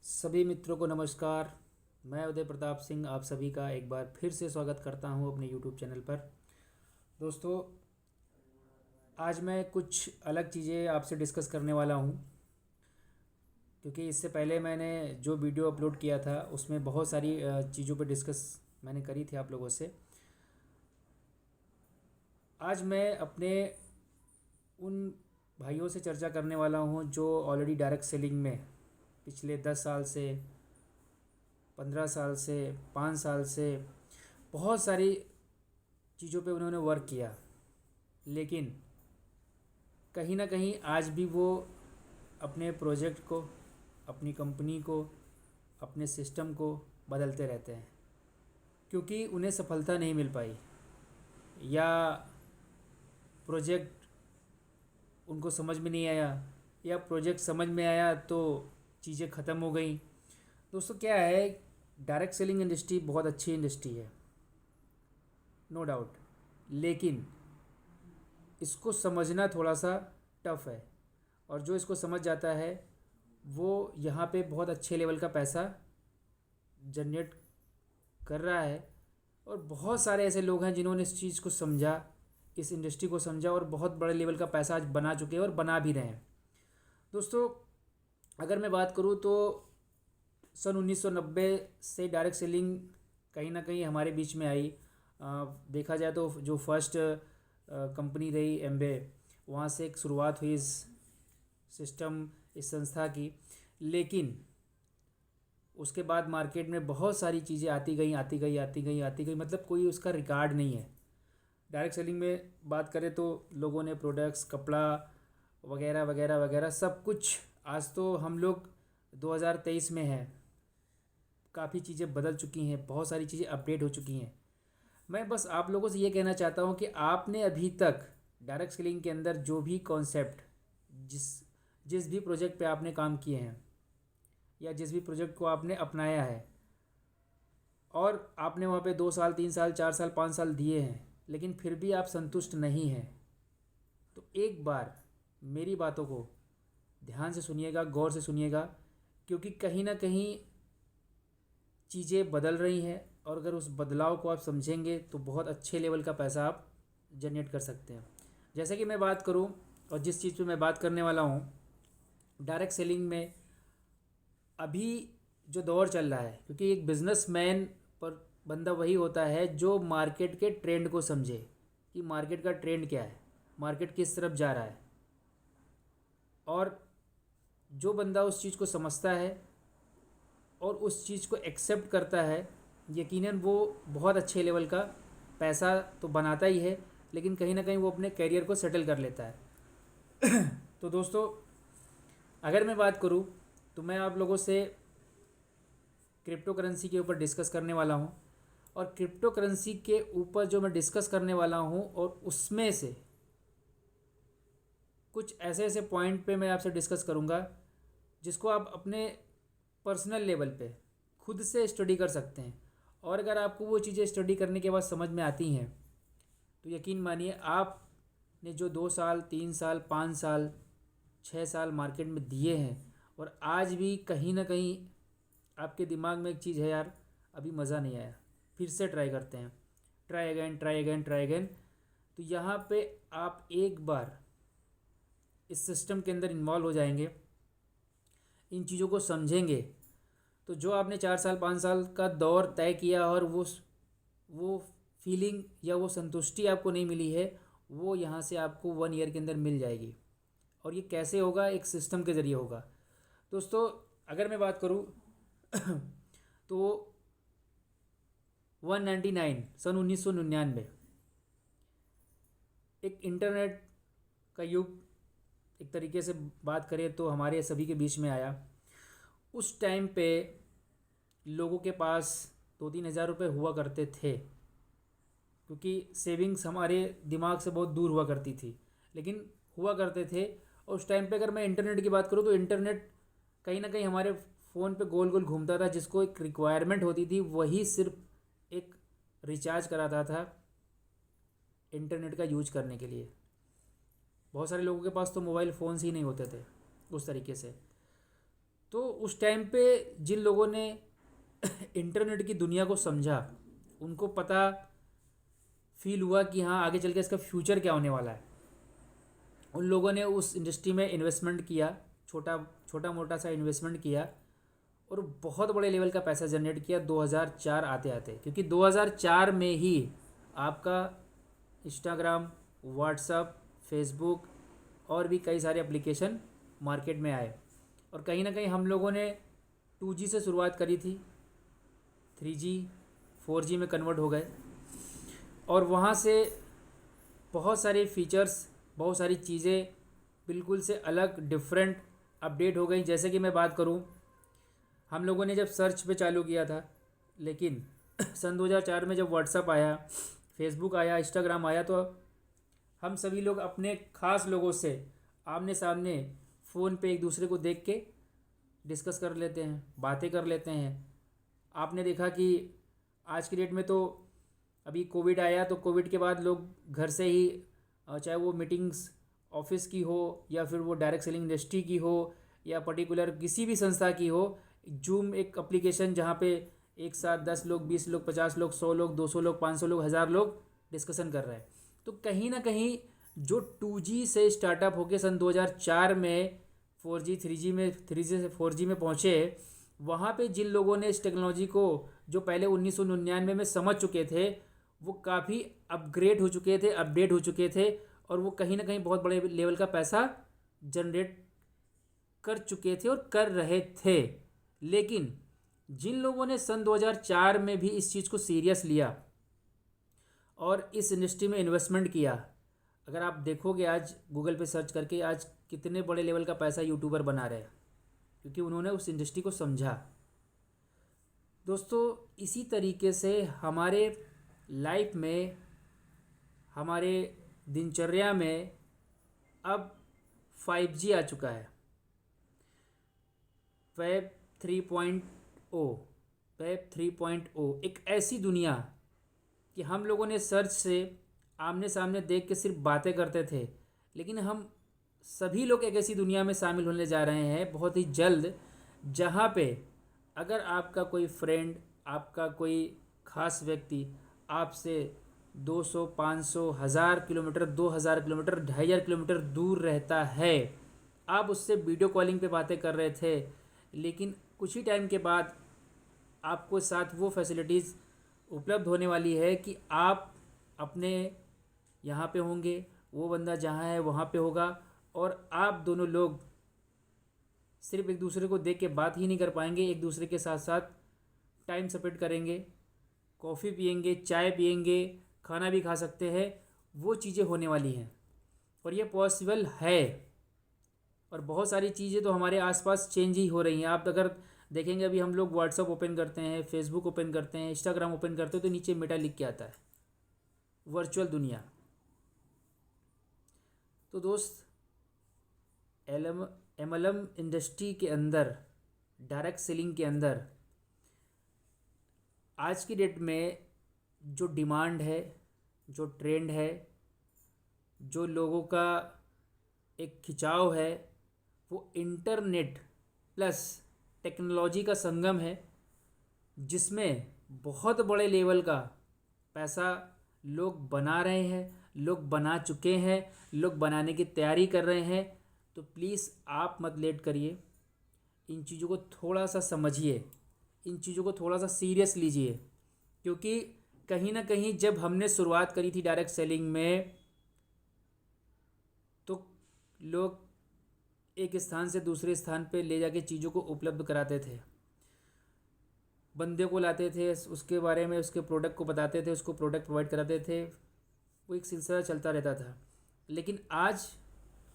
सभी मित्रों को नमस्कार। मैं उदय प्रताप सिंह आप सभी का एक बार फिर से स्वागत करता हूं अपने यूट्यूब चैनल पर। दोस्तों, आज मैं कुछ अलग चीज़ें आपसे डिस्कस करने वाला हूं, क्योंकि इससे पहले मैंने जो वीडियो अपलोड किया था उसमें बहुत सारी चीज़ों पर डिस्कस मैंने करी थी आप लोगों से। आज मैं अपने उन भाइयों से चर्चा करने वाला हूं जो ऑलरेडी डायरेक्ट सेलिंग में पिछले 10 साल से, 15 साल से, 5 साल से बहुत सारी चीज़ों पे उन्होंने वर्क किया, लेकिन कहीं ना कहीं आज भी वो अपने प्रोजेक्ट को, अपनी कंपनी को, अपने सिस्टम को बदलते रहते हैं, क्योंकि उन्हें सफलता नहीं मिल पाई या प्रोजेक्ट उनको समझ में नहीं आया, या प्रोजेक्ट समझ में आया तो चीज़ें ख़त्म हो गई। दोस्तों, क्या है, डायरेक्ट सेलिंग इंडस्ट्री बहुत अच्छी इंडस्ट्री है, नो डाउट, लेकिन इसको समझना थोड़ा सा टफ है। और जो इसको समझ जाता है वो यहाँ पे बहुत अच्छे लेवल का पैसा जनरेट कर रहा है। और बहुत सारे ऐसे लोग हैं जिन्होंने इस चीज़ को समझा, इस इंडस्ट्री को समझा और बहुत बड़े लेवल का पैसा आज बना चुके हैं और बना भी रहे हैं। दोस्तों, अगर मैं बात करूँ तो सन 1990 से डायरेक्ट सेलिंग कहीं ना कहीं हमारे बीच में आई। देखा जाए तो जो फर्स्ट कंपनी रही एम्बे, वहाँ से एक शुरुआत हुई इस सिस्टम, इस संस्था की। लेकिन उसके बाद मार्केट में बहुत सारी चीज़ें आती गई, आती गई, आती गई, आती गई, मतलब कोई उसका रिकॉर्ड नहीं है। डायरेक्ट सेलिंग में बात करें तो लोगों ने प्रोडक्ट्स, कपड़ा वगैरह वगैरह वगैरह सब कुछ, आज तो हम लोग 2023 में हैं, काफ़ी चीज़ें बदल चुकी हैं, बहुत सारी चीज़ें अपडेट हो चुकी हैं। मैं बस आप लोगों से ये कहना चाहता हूँ कि आपने अभी तक डायरेक्ट सेलिंग के अंदर जो भी कॉन्सेप्ट, जिस जिस भी प्रोजेक्ट पे आपने काम किए हैं या जिस भी प्रोजेक्ट को आपने अपनाया है और आपने वहाँ पे 2 साल, 3 साल, 4 साल, 5 साल दिए हैं, लेकिन फिर भी आप संतुष्ट नहीं हैं, तो एक बार मेरी बातों को ध्यान से सुनिएगा, गौर से सुनिएगा, क्योंकि कहीं ना कहीं चीज़ें बदल रही हैं और अगर उस बदलाव को आप समझेंगे तो बहुत अच्छे लेवल का पैसा आप जनरेट कर सकते हैं। जैसे कि मैं बात करूं, और जिस चीज़ पे मैं बात करने वाला हूं, डायरेक्ट सेलिंग में अभी जो दौर चल रहा है, क्योंकि एक बिजनेसमैन पर बंदा वही होता है जो मार्केट के ट्रेंड को समझे कि मार्केट का ट्रेंड क्या है, मार्केट किस तरफ जा रहा है। और जो बंदा उस चीज़ को समझता है और उस चीज़ को एक्सेप्ट करता है, यकीनन वो बहुत अच्छे लेवल का पैसा तो बनाता ही है, लेकिन कहीं ना कहीं वो अपने करियर को सेटल कर लेता है। तो दोस्तों, अगर मैं बात करूँ तो मैं आप लोगों से क्रिप्टो करेंसी के ऊपर डिस्कस करने वाला हूँ। और क्रिप्टो करेंसी के ऊपर जो मैं डिस्कस करने वाला हूँ, और उसमें से कुछ ऐसे ऐसे पॉइंट पे मैं आपसे डिस्कस करूँगा जिसको आप अपने पर्सनल लेवल पे खुद से स्टडी कर सकते हैं। और अगर आपको वो चीज़ें स्टडी करने के बाद समझ में आती हैं तो यकीन मानिए, आपने जो 2 साल, 3 साल, 5 साल, 6 साल मार्केट में दिए हैं और आज भी कहीं ना कहीं आपके दिमाग में एक चीज़ है, यार अभी मज़ा नहीं आया, फिर से ट्राई करते हैं, try again, try again, try again, तो यहाँ पे आप एक बार इस सिस्टम के अंदर इन्वॉल्व हो जाएंगे, इन चीज़ों को समझेंगे, तो जो आपने 4 साल, 5 साल का दौर तय किया और वो फीलिंग या वो संतुष्टि आपको नहीं मिली है, वो यहाँ से आपको 1 ईयर के अंदर मिल जाएगी। और ये कैसे होगा? एक सिस्टम के ज़रिए होगा। दोस्तों, अगर मैं बात करूँ तो 199 सन 1999 एक इंटरनेट का युग, एक तरीके से बात करें तो हमारे सभी के बीच में आया। उस टाइम पे लोगों के पास 2-3 हज़ार रुपये हुआ करते थे, क्योंकि सेविंग्स हमारे दिमाग से बहुत दूर हुआ करती थी, लेकिन हुआ करते थे। और उस टाइम पे अगर मैं इंटरनेट की बात करूँ तो इंटरनेट कहीं ना कहीं हमारे फ़ोन पे गोल गोल घूमता था, जिसको एक रिक्वायरमेंट होती थी, वही सिर्फ एक रिचार्ज कराता था इंटरनेट का यूज करने के लिए। बहुत सारे लोगों के पास तो मोबाइल फ़ोन्स ही नहीं होते थे उस तरीके से। तो उस टाइम पे जिन लोगों ने इंटरनेट की दुनिया को समझा, उनको पता फील हुआ कि हाँ आगे चल के इसका फ्यूचर क्या होने वाला है, उन लोगों ने उस इंडस्ट्री में इन्वेस्टमेंट किया, छोटा छोटा मोटा सा इन्वेस्टमेंट किया और बहुत बड़े लेवल का पैसा जनरेट किया 2004 आते आते, क्योंकि 2004 में ही आपका इंस्टाग्राम, व्हाट्सअप, फेसबुक और भी कई सारे एप्लीकेशन मार्केट में आए। और कहीं ना कहीं हम लोगों ने 2G से शुरुआत करी थी, 3G 4G में कन्वर्ट हो गए और वहाँ से बहुत सारे फीचर्स, बहुत सारी चीज़ें बिल्कुल से अलग डिफरेंट अपडेट हो गई। जैसे कि मैं बात करूँ, हम लोगों ने जब सर्च पे चालू किया था, लेकिन सन 2004 में जब व्हाट्सअप आया, फेसबुक आया, इंस्टाग्राम आया, तो हम सभी लोग अपने ख़ास लोगों से आमने सामने फ़ोन पे एक दूसरे को देख के डिस्कस कर लेते हैं, बातें कर लेते हैं। आपने देखा कि आज की डेट में तो अभी कोविड आया, तो कोविड के बाद लोग घर से ही चाहे वो मीटिंग्स ऑफिस की हो या फिर वो डायरेक्ट सेलिंग इंडस्ट्री की हो या पर्टिकुलर किसी भी संस्था की हो, जूम एक एप्लीकेशन जहाँ पे एक साथ 10 लोग, 20 लोग, 50 लोग, 100 लोग, 200 लोग, 500 लोग, 1000 लोग डिस्कशन कर रहे हैं। तो कहीं ना कहीं जो 2G से स्टार्टअप होके सन 2004 में 4G, 3G में, 3G से 4G में पहुँचे, वहाँ पे जिन लोगों ने इस टेक्नोलॉजी को जो पहले 1999 में समझ चुके थे, वो काफ़ी अपग्रेड हो चुके थे, अपडेट हो चुके थे और वो कहीं ना कहीं बहुत बड़े लेवल का पैसा जनरेट कर चुके थे और कर रहे थे। लेकिन जिन लोगों ने सन 2004 में भी इस चीज़ को सीरियस लिया और इस इंडस्ट्री में इन्वेस्टमेंट किया, अगर आप देखोगे आज गूगल पे सर्च करके, आज कितने बड़े लेवल का पैसा यूट्यूबर बना रहे हैं, क्योंकि उन्होंने उस इंडस्ट्री को समझा। दोस्तों, इसी तरीके से हमारे लाइफ में, हमारे दिनचर्या में अब 5G आ चुका है। वेब 3.0, वेब 3.0 एक ऐसी दुनिया कि हम लोगों ने सर्च से आमने सामने देख के सिर्फ बातें करते थे, लेकिन हम सभी लोग एक ऐसी दुनिया में शामिल होने जा रहे हैं बहुत ही जल्द, जहाँ पे अगर आपका कोई फ्रेंड, आपका कोई खास व्यक्ति आपसे 200, 500, 1000 किलोमीटर, 2000 किलोमीटर, 2500 किलोमीटर दूर रहता है, आप उससे वीडियो कॉलिंग पे बातें कर रहे थे, लेकिन कुछ ही टाइम के बाद आपको साथ वो फैसिलिटीज़ उपलब्ध होने वाली है कि आप अपने यहाँ पे होंगे, वो बंदा जहाँ है वहाँ पे होगा और आप दोनों लोग सिर्फ एक दूसरे को देख के बात ही नहीं कर पाएंगे, एक दूसरे के साथ साथ टाइम स्पेंड करेंगे, कॉफ़ी पियेंगे, चाय पियेंगे, खाना भी खा सकते हैं। वो चीज़ें होने वाली हैं और ये पॉसिबल है। और बहुत सारी चीज़ें तो हमारे आसपास चेंज ही हो रही हैं। आप अगर देखेंगे, अभी हम लोग व्हाट्सअप ओपन करते हैं, फेसबुक ओपन करते हैं, इंस्टाग्राम ओपन करते हैं, तो नीचे मेटा लिख के आता है, वर्चुअल दुनिया। तो दोस्त, MLM इंडस्ट्री के अंदर, डायरेक्ट सेलिंग के अंदर आज की डेट में जो डिमांड है, जो ट्रेंड है, जो लोगों का एक खिंचाव है, वो इंटरनेट प्लस टेक्नोलॉजी का संगम है, जिसमें बहुत बड़े लेवल का पैसा लोग बना रहे हैं, लोग बना चुके हैं, लोग बनाने की तैयारी कर रहे हैं। तो प्लीज़ आप मत लेट करिए, इन चीज़ों को थोड़ा सा समझिए, इन चीज़ों को थोड़ा सा सीरियस लीजिए, क्योंकि कहीं ना कहीं जब हमने शुरुआत करी थी डायरेक्ट सेलिंग में, तो लोग एक स्थान से दूसरे स्थान पे ले जाके चीज़ों को उपलब्ध कराते थे, बंदे को लाते थे, उसके बारे में, उसके प्रोडक्ट को बताते थे, उसको प्रोडक्ट प्रोवाइड कराते थे, वो एक सिलसिला चलता रहता था। लेकिन आज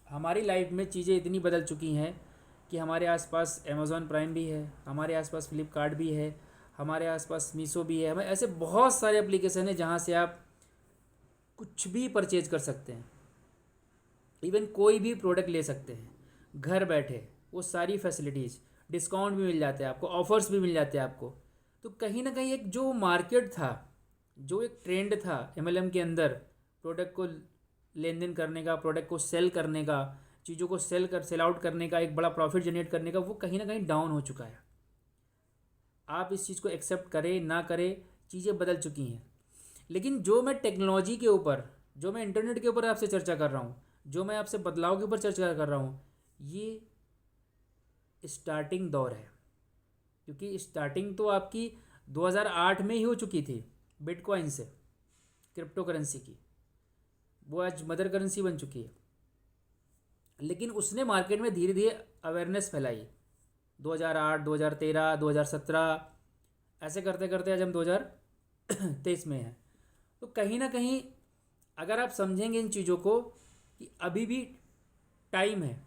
हमारी लाइफ में चीज़ें इतनी बदल चुकी हैं कि हमारे आसपास अमेज़ॉन प्राइम भी है, हमारे आसपास फ्लिपकार्ट भी है, हमारे आसपास मीशो भी है, हमें ऐसे बहुत सारे एप्लीकेशन हैं जहाँ से आप कुछ भी परचेज कर सकते हैं, इवन कोई भी प्रोडक्ट ले सकते हैं घर बैठे। वो सारी फैसिलिटीज़, डिस्काउंट भी मिल जाते हैं आपको, ऑफ़र्स भी मिल जाते हैं आपको। तो कहीं ना कहीं एक जो मार्केट था, जो एक ट्रेंड था MLM के अंदर, प्रोडक्ट को लेन देन करने का, प्रोडक्ट को सेल करने का, चीज़ों को सेल आउट करने का, एक बड़ा प्रॉफिट जनरेट करने का, वो कहीं ना कहीं डाउन हो चुका है। आप इस चीज़ को एक्सेप्ट करें ना करें, चीज़ें बदल चुकी हैं। लेकिन जो मैं टेक्नोलॉजी के ऊपर, जो मैं इंटरनेट के ऊपर आपसे चर्चा कर रहा हूँ, जो मैं आपसे बदलाव के ऊपर चर्चा कर रहा हूँ, ये स्टार्टिंग दौर है। क्योंकि स्टार्टिंग तो आपकी 2008 में ही हो चुकी थी बिटकॉइन से, क्रिप्टो करेंसी की। वो आज मदर करेंसी बन चुकी है। लेकिन उसने मार्केट में धीरे धीरे अवेयरनेस फैलाई। 2008, 2013, 2017, ऐसे करते करते आज हम 2023 में हैं। तो कहीं ना कहीं अगर आप समझेंगे इन चीज़ों को कि अभी भी टाइम है,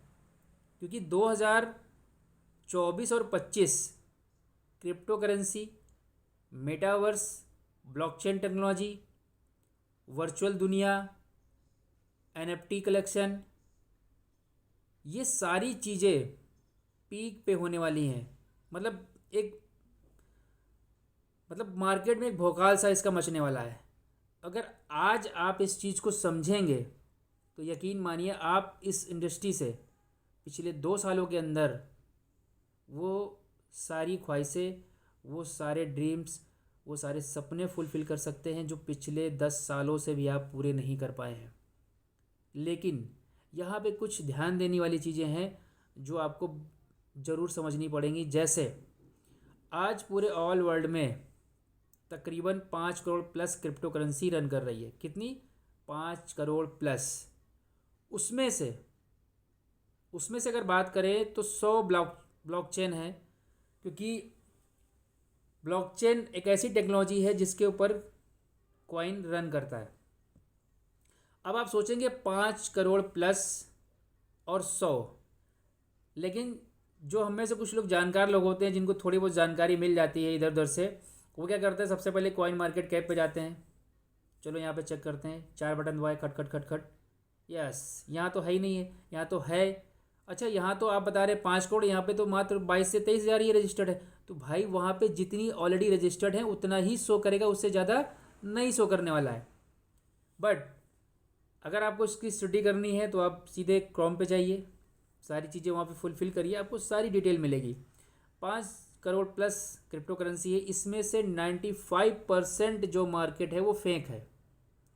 क्योंकि 2024 और 25 crypto currency, metaverse, blockchain technology, virtual दुनिया, एनएफटी कलेक्शन, ये सारी चीज़ें पीक पे होने वाली हैं। मतलब मार्केट में एक भौकाल सा इसका मचने वाला है। अगर आज आप इस चीज़ को समझेंगे तो यकीन मानिए आप इस इंडस्ट्री से पिछले 2 सालों के अंदर वो सारी ख्वाहिशें, वो सारे ड्रीम्स, वो सारे सपने फुलफ़िल कर सकते हैं जो पिछले 10 सालों से भी आप पूरे नहीं कर पाए हैं। लेकिन यहाँ पे कुछ ध्यान देने वाली चीज़ें हैं जो आपको ज़रूर समझनी पड़ेंगी। जैसे आज पूरे ऑल वर्ल्ड में तकरीबन 5 crore plus crypto currency run कर रही है। कितनी? 5 करोड़ प्लस। उसमें से अगर बात करें तो 100 ब्लॉकचेन है, क्योंकि ब्लॉकचेन एक ऐसी टेक्नोलॉजी है जिसके ऊपर कॉइन रन करता है। अब आप सोचेंगे 5 करोड़ प्लस और 100, लेकिन जो हम में से कुछ लोग जानकार लोग होते हैं, जिनको थोड़ी बहुत जानकारी मिल जाती है इधर उधर से, वो क्या करते हैं, सबसे पहले कॉइन मार्केट कैप पे जाते हैं। चलो यहाँ पे चेक करते हैं, 4 बटन दबाए, खट खट खट खट, यस, यहाँ तो है ही नहीं है, यहाँ तो है। अच्छा, यहाँ तो आप बता रहे 5 करोड़, यहाँ पे तो मात्र 22 से 23 हज़ार ही रजिस्टर्ड है। तो भाई वहाँ पे जितनी ऑलरेडी रजिस्टर्ड है उतना ही शो करेगा, उससे ज़्यादा नहीं शो करने वाला है। बट अगर आपको इसकी स्टडी करनी है तो आप सीधे क्रोम पे जाइए, सारी चीज़ें वहाँ पे फुलफ़िल करिए, आपको सारी डिटेल मिलेगी। 5 करोड़ प्लस क्रिप्टो करेंसी है, इसमें से 95% जो मार्केट है वो फेक है।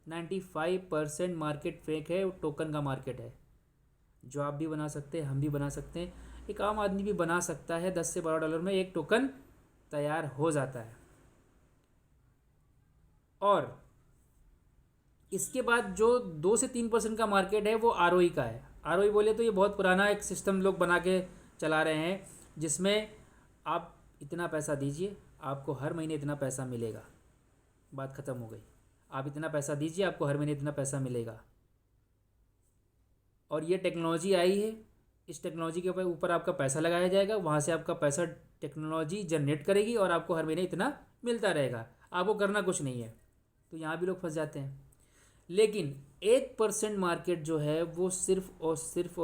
95% मार्केट फेक है, वो टोकन का मार्केट है, जो आप भी बना सकते हैं, हम भी बना सकते हैं, एक आम आदमी भी बना सकता है। 10 से 12 डॉलर में एक टोकन तैयार हो जाता है। और इसके बाद जो 2 से 3% का मार्केट है वो आरओई का है। आरओई बोले तो ये बहुत पुराना एक सिस्टम लोग बना के चला रहे हैं, जिसमें आप इतना पैसा दीजिए, आपको हर महीने इतना पैसा मिलेगा। बात ख़त्म हो गई। आप इतना पैसा दीजिए, आपको हर महीने इतना पैसा मिलेगा। और ये टेक्नोलॉजी आई है, इस टेक्नोलॉजी के ऊपर आपका पैसा लगाया जाएगा, वहाँ से आपका पैसा टेक्नोलॉजी जनरेट करेगी और आपको हर महीने इतना मिलता रहेगा, आपको करना कुछ नहीं है। तो यहाँ भी लोग फंस जाते हैं। लेकिन 1% मार्केट जो है वो सिर्फ और सिर्फ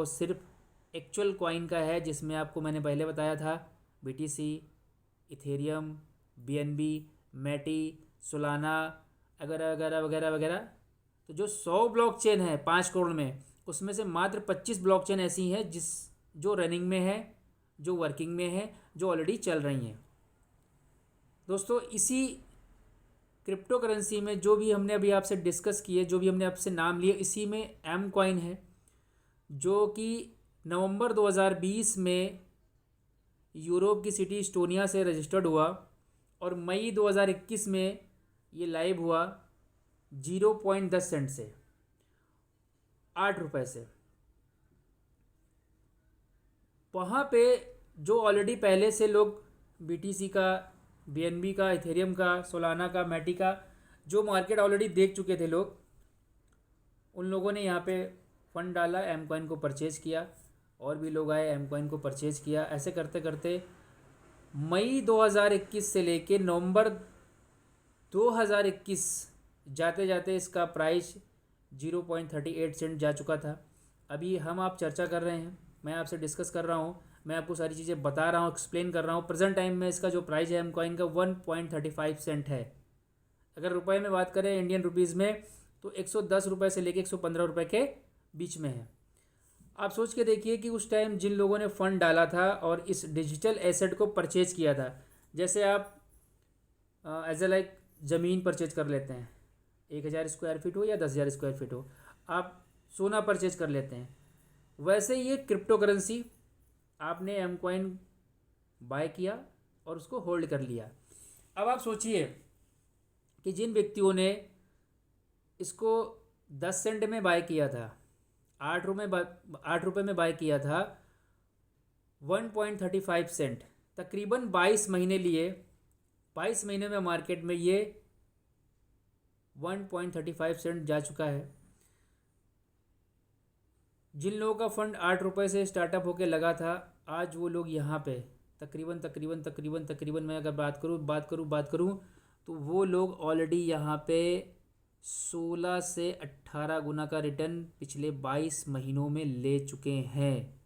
एक्चुअल कॉइन का है, जिसमें आपको मैंने पहले बताया था BTC, इथेरियम, BNB, मैटी, सोलाना वगैरह वगैरह वगैरह वगैरह। तो जो 100 ब्लॉकचेन है 5 करोड़ में, उसमें से मात्र 25 ब्लॉकचेन ऐसी हैं जो रनिंग में है, जो वर्किंग में है, जो ऑलरेडी चल रही हैं। दोस्तों, इसी क्रिप्टो करेंसी में जो भी हमने अभी आपसे डिस्कस किए, जो भी हमने आपसे नाम लिए, इसी में एम कॉइन है, जो कि नवंबर 2020 में यूरोप की सिटी इस्टोनिया से रजिस्टर्ड हुआ और मई 2021 में ये लाइव हुआ 0.10 सेंट से, 8 रुपये से। वहाँ पे जो ऑलरेडी पहले से लोग BTC का, BNB का, इथेरियम का, सोलाना का, मैटी का जो मार्केट ऑलरेडी देख चुके थे लोग, उन लोगों ने यहाँ पे फंड डाला, एम कॉइन को परचेज़ किया, और भी लोग आए, एम कॉइन को परचेज़ किया। ऐसे करते करते मई 2021 से लेके नवंबर 2021 जाते जाते इसका प्राइस 0.38 सेंट जा चुका था। अभी हम आप चर्चा कर रहे हैं, मैं आपसे डिस्कस कर रहा हूँ, मैं आपको सारी चीज़ें बता रहा हूँ, एक्सप्लेन कर रहा हूँ। प्रेजेंट टाइम में इसका जो प्राइस है एम कॉइन का 1.35 सेंट है। अगर रुपए में बात करें, इंडियन रुपीज़ में, तो 110 रुपये से लेके 115 रुपये के बीच में है। आप सोच के देखिए कि उस टाइम जिन लोगों ने फ़ंड डाला था और इस डिजिटल एसेट को परचेज किया था, जैसे आप एज ए लाइक ज़मीन परचेज कर लेते हैं, 1,000 स्क्वायर फीट हो या 10,000 स्क्वायर फीट हो, आप सोना परचेज कर लेते हैं, वैसे ये क्रिप्टो करेंसी आपने एम कॉइन बाय किया और उसको होल्ड कर लिया। अब आप सोचिए कि जिन व्यक्तियों ने इसको 10 सेंट में बाय किया था, 8 रुपये में बाय किया था, 1.35 सेंट, तकरीबन 22 महीने लिए, 22 महीने में मार्केट में ये 1.35 सेंट जा चुका है। जिन लोगों का फंड 8 रुपये से स्टार्टअप होकर लगा था, आज वो लोग यहाँ पे तकरीबन मैं अगर बात करूँ तो वो लोग ऑलरेडी यहाँ पे 16 से 18 गुना का रिटर्न पिछले 22 महीनों में ले चुके हैं।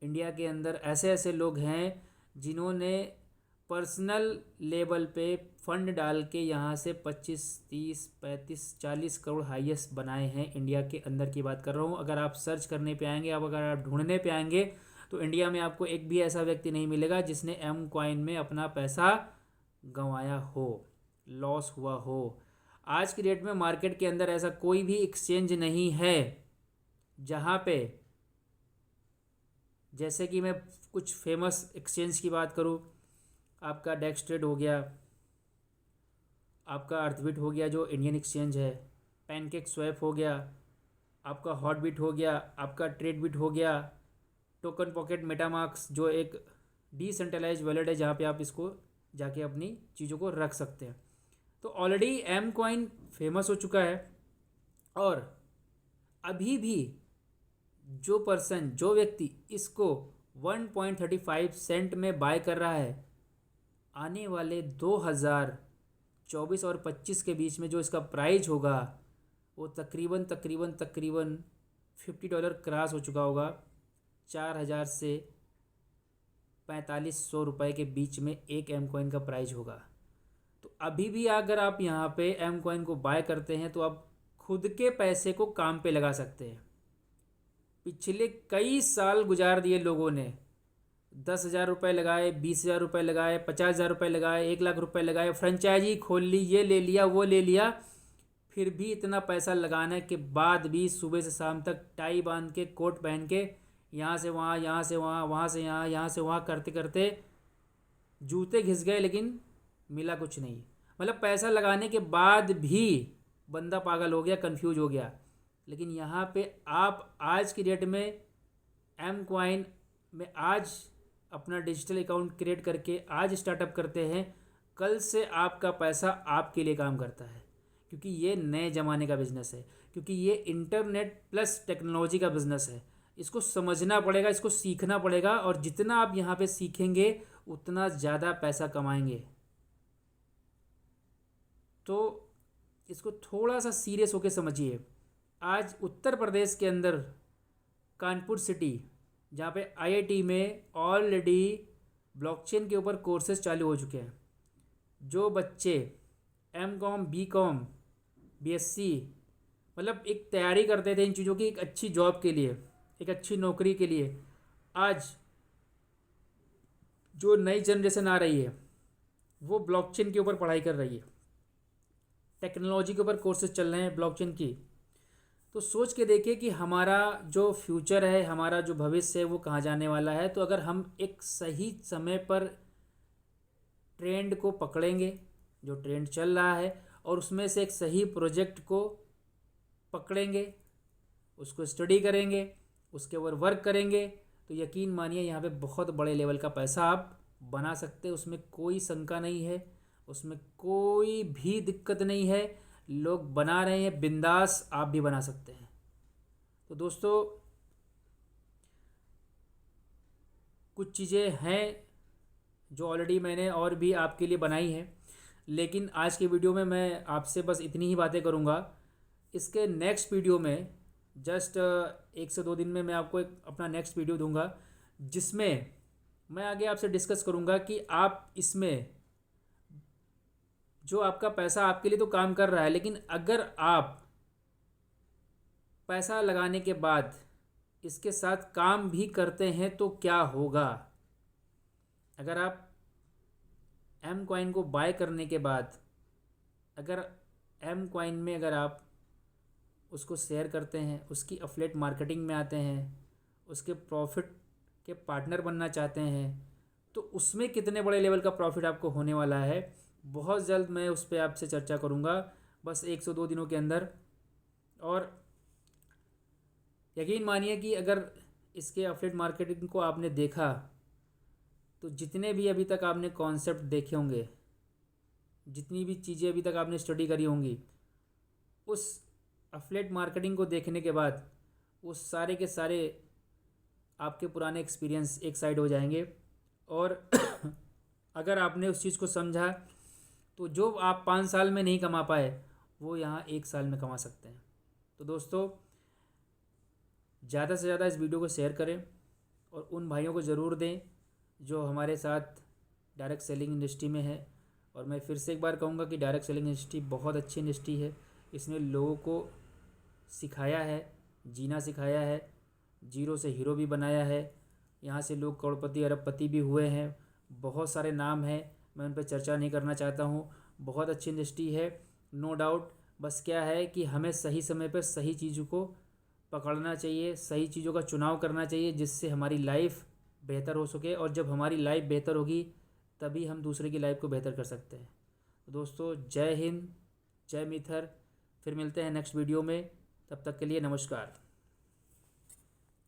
इंडिया के अंदर ऐसे ऐसे लोग हैं जिन्होंने पर्सनल लेवल पे फंड डाल के यहाँ से 25, 30, 35, 40 करोड़ हाईएस्ट बनाए हैं। इंडिया के अंदर की बात कर रहा हूँ। अगर आप सर्च करने पे आएंगे, अब अगर आप ढूंढने पे आएंगे तो इंडिया में आपको एक भी ऐसा व्यक्ति नहीं मिलेगा जिसने एम कॉइन में अपना पैसा गंवाया हो, लॉस हुआ हो। आज की डेट में मार्केट के अंदर ऐसा कोई भी एक्सचेंज नहीं है जहाँ पे, जैसे कि मैं कुछ फेमस एक्सचेंज की बात करूँ, आपका डेक्स ट्रेड हो गया, आपका अर्थबिट हो गया जो इंडियन एक्सचेंज है, पैनकेक स्वैप हो गया, आपका हॉटबिट हो गया, आपका ट्रेडबिट हो गया, टोकन पॉकेट मेटामार्क्स जो एक डिसेंट्रलाइज्ड वॉलेट है जहाँ पे आप इसको जाके अपनी चीज़ों को रख सकते हैं। तो ऑलरेडी एम कॉइन फेमस हो चुका है और अभी भी जो व्यक्ति इसको 1.35 सेंट में बाय कर रहा है, आने वाले 2024 और 25 के बीच में जो इसका प्राइस होगा वो तकरीबन $50 क्रॉस हो चुका होगा। 4,000 से 4,500 रुपये के बीच में एक एम कॉइन का प्राइस होगा। तो अभी भी अगर आप यहाँ पे एम कॉइन को बाय करते हैं तो आप खुद के पैसे को काम पे लगा सकते हैं। पिछले कई साल गुजार दिए लोगों ने, 10,000 रुपये लगाए, 20,000 रुपये लगाए, 50,000 रुपये लगाए, 1,00,000 रुपये लगाए, फ्रेंचाइजी खोल ली, ये ले लिया वो ले लिया, फिर भी इतना पैसा लगाने के बाद भी सुबह से शाम तक टाई बांध के, कोट पहन के, यहाँ से वहाँ, यहाँ से वहाँ, वहाँ से यहाँ, यहाँ से वहाँ करते करते जूते घिस गए, लेकिन मिला कुछ नहीं। मतलब पैसा लगाने के बाद भी बंदा पागल हो गया, कंफ्यूज हो गया। लेकिन यहाँ पे आप आज की डेट में एम कॉइन में आज अपना डिजिटल अकाउंट क्रिएट करके आज स्टार्टअप करते हैं, कल से आपका पैसा आपके लिए काम करता है, क्योंकि ये नए ज़माने का बिज़नेस है, क्योंकि ये इंटरनेट प्लस टेक्नोलॉजी का बिज़नेस है। इसको समझना पड़ेगा, इसको सीखना पड़ेगा, और जितना आप यहाँ पे सीखेंगे उतना ज़्यादा पैसा कमाएंगे। तो इसको थोड़ा सा सीरियस होकर समझिए। आज उत्तर प्रदेश के अंदर कानपुर सिटी, जहाँ पे आईआईटी में ऑलरेडी ब्लॉकचेन के ऊपर कोर्सेज चालू हो चुके हैं। जो बच्चे M com, B com, BSc मतलब एक तैयारी करते थे इन चीज़ों की, एक अच्छी जॉब के लिए, एक अच्छी नौकरी के लिए, आज जो नई जनरेशन आ रही है वो ब्लॉकचेन के ऊपर पढ़ाई कर रही है, टेक्नोलॉजी के ऊपर कोर्सेज चल रहे हैं ब्लॉकचेन की। तो सोच के देखिए कि हमारा जो फ्यूचर है, हमारा जो भविष्य है वो कहाँ जाने वाला है। तो अगर हम एक सही समय पर ट्रेंड को पकड़ेंगे, जो ट्रेंड चल रहा है, और उसमें से एक सही प्रोजेक्ट को पकड़ेंगे, उसको स्टडी करेंगे, उसके ऊपर वर्क करेंगे, तो यकीन मानिए यहाँ पे बहुत बड़े लेवल का पैसा आप बना सकते हैं। उसमें कोई शंका नहीं है, उसमें कोई भी दिक्कत नहीं है। लोग बना रहे हैं, बिंदास आप भी बना सकते हैं। तो दोस्तों, कुछ चीज़ें हैं जो ऑलरेडी मैंने और भी आपके लिए बनाई हैं, लेकिन आज के वीडियो में मैं आपसे बस इतनी ही बातें करूँगा। इसके नेक्स्ट वीडियो में जस्ट 1 से 2 दिन में मैं आपको एक अपना नेक्स्ट वीडियो दूंगा, जिसमें मैं आगे आपसे डिस्कस करूँगा कि आप इसमें जो आपका पैसा आपके लिए तो काम कर रहा है, लेकिन अगर आप पैसा लगाने के बाद इसके साथ काम भी करते हैं तो क्या होगा? अगर आप एम कॉइन को बाय करने के बाद अगर एम कॉइन में अगर आप उसको शेयर करते हैं, उसकी अफिलिएट मार्केटिंग में आते हैं, उसके प्रॉफिट के पार्टनर बनना चाहते हैं, तो उसमें कितने बड़े लेवल का प्रॉफिट आपको होने वाला है, बहुत जल्द मैं उस पर आपसे चर्चा करूँगा, बस 1 से 2 दिनों के अंदर। और यकीन मानिए कि अगर इसके अफिलिएट मार्केटिंग को आपने देखा तो जितने भी अभी तक आपने कॉन्सेप्ट देखे होंगे, जितनी भी चीज़ें अभी तक आपने स्टडी करी होंगी, उस अफिलिएट मार्केटिंग को देखने के बाद वो सारे के सारे आपके पुराने एक्सपीरियंस एक साइड हो जाएंगे। और अगर आपने उस चीज़ को समझा तो जो आप 5 साल में नहीं कमा पाए वो यहाँ 1 साल में कमा सकते हैं। तो दोस्तों, ज़्यादा से ज़्यादा इस वीडियो को शेयर करें और उन भाइयों को ज़रूर दें जो हमारे साथ डायरेक्ट सेलिंग इंडस्ट्री में है। और मैं फिर से एक बार कहूँगा कि डायरेक्ट सेलिंग इंडस्ट्री बहुत अच्छी इंडस्ट्री है। इसने लोगों को सिखाया है, जीना सिखाया है, जीरो से हीरो भी बनाया है। यहाँ से लोग करोड़पति अरबपति भी हुए हैं। बहुत सारे नाम हैं, मैं उन पर चर्चा नहीं करना चाहता हूँ। बहुत अच्छी इंडस्ट्री है, नो डाउट। बस क्या है कि हमें सही समय पर सही चीज़ों को पकड़ना चाहिए, सही चीज़ों का चुनाव करना चाहिए, जिससे हमारी लाइफ बेहतर हो सके। और जब हमारी लाइफ बेहतर होगी तभी हम दूसरे की लाइफ को बेहतर कर सकते हैं। तो दोस्तों, जय हिंद, जय मिथर। फिर मिलते हैं नेक्स्ट वीडियो में, तब तक के लिए नमस्कार।